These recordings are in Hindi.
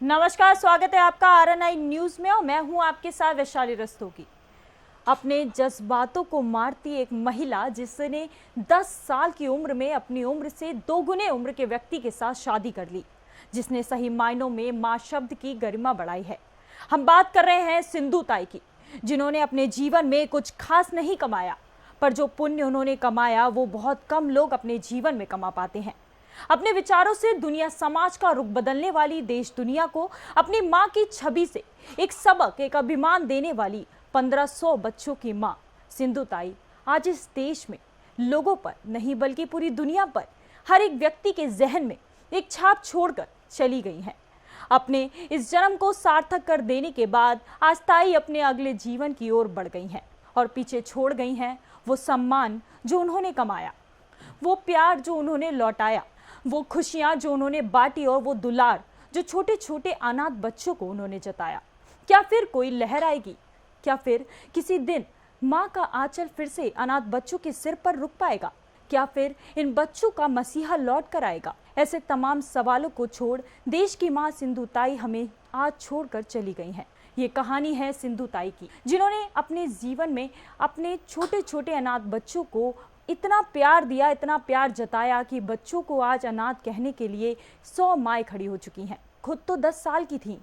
नमस्कार, स्वागत है आपका RNI न्यूज में और मैं हूं आपके साथ वैशाली रस्तोगी। अपने जज्बातों को मारती एक महिला जिसने 10 साल की उम्र में अपनी उम्र से दोगुने उम्र के व्यक्ति के साथ शादी कर ली, जिसने सही मायनों में मां शब्द की गरिमा बढ़ाई है। हम बात कर रहे हैं सिंधु ताई की, जिन्होंने अपने जीवन में कुछ खास नहीं कमाया, पर जो पुण्य उन्होंने कमाया वो बहुत कम लोग अपने जीवन में कमा पाते हैं। अपने विचारों से दुनिया समाज का रुख बदलने वाली, देश दुनिया को अपनी मां की छवि से एक सबक, एक अभिमान देने वाली 1500 बच्चों की मां सिंधु ताई आज इस देश में लोगों पर नहीं बल्कि पूरी दुनिया पर हर एक व्यक्ति के जहन में एक छाप छोड़कर चली गई हैं। अपने इस जन्म को सार्थक कर देने के बाद आज ताई अपने अगले जीवन की ओर बढ़ गई हैं और पीछे छोड़ गई हैं वो सम्मान जो उन्होंने कमाया, वो प्यार जो उन्होंने लौटाया, वो खुशियां जो उन्होंने बांटी और वो दुलार जो छोटे छोटे अनाथ बच्चों को उन्होंने जताया। क्या फिर कोई लहर आएगी? क्या फिर किसी दिन माँ का आंचल फिर से अनाथ बच्चों के सिर पर रुक पाएगा? क्या फिर इन बच्चों का मसीहा लौट कर आएगा? ऐसे तमाम सवालों को छोड़ देश की माँ सिंधु ताई हमें आज छोड़कर चली गई हैं। ये कहानी है सिंधु ताई की, जिन्होंने अपने जीवन में अपने छोटे छोटे अनाथ बच्चों को इतना प्यार दिया, इतना प्यार जताया कि बच्चों को आज अनाथ कहने के लिए 100 माएँ खड़ी हो चुकी हैं। खुद तो 10 साल की थीं,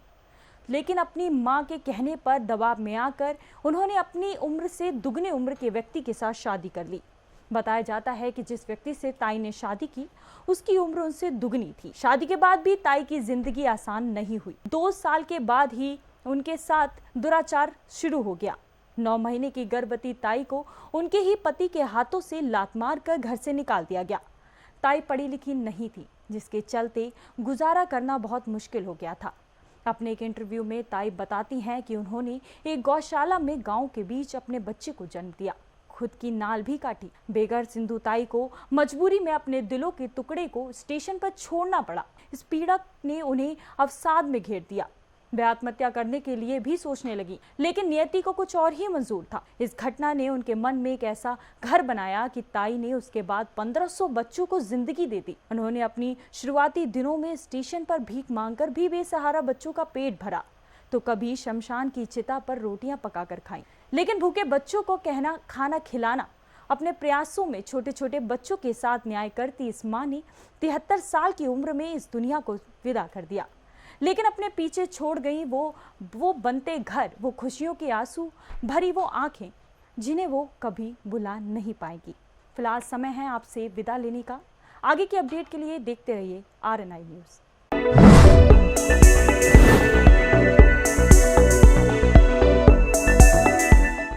लेकिन अपनी माँ के कहने पर दबाव में आकर उन्होंने अपनी उम्र से दुगने उम्र के व्यक्ति के साथ शादी कर ली। बताया जाता है कि जिस व्यक्ति से ताई ने शादी की उसकी उम्र उनसे दुगनी थी। शादी के बाद भी ताई की जिंदगी आसान नहीं हुई। 2 साल के बाद ही उनके साथ दुराचार शुरू हो गया। 9 महीने की गर्भवती ताई को उनके ही पति के हाथों से लात मार कर घर से निकाल दिया गया। ताई पढ़ी लिखी नहीं थी, जिसके चलते गुजारा करना बहुत मुश्किल हो गया था। अपने एक इंटरव्यू में ताई बताती हैं कि उन्होंने एक गौशाला में गांव के बीच अपने बच्चे को जन्म दिया, खुद की नाल भी काटी। बेघर सिंधु ताई को मजबूरी में अपने दिलों के टुकड़े को स्टेशन पर छोड़ना पड़ा। इस पीड़क ने उन्हें अवसाद में घेर दिया। वे आत्महत्या करने के लिए भी सोचने लगी, लेकिन नियति को कुछ और ही मंजूर था। इस घटना ने उनके मन में एक ऐसा घर बनाया कि ताई ने उसके बाद 1500 बच्चों को जिंदगी दे दी। उन्होंने अपनी शुरुआती दिनों में स्टेशन पर भीख मांगकर भी बेसहारा बच्चों का पेट भरा, तो कभी शमशान की चिता पर रोटियां पकाकर खाई। लेकिन भूखे बच्चों को खाना खिलाना अपने प्रयासों में छोटे छोटे बच्चों के साथ न्याय करती इस मां ने 73 साल की उम्र में इस दुनिया को विदा कर दिया। लेकिन अपने पीछे छोड़ गई वो बनते घर, वो खुशियों के आंसू भरी वो आंखें, जिन्हें वो कभी भुला नहीं पाएगी। फिलहाल समय है आपसे विदा लेने का। आगे की अपडेट के लिए देखते रहिए RNI न्यूज़।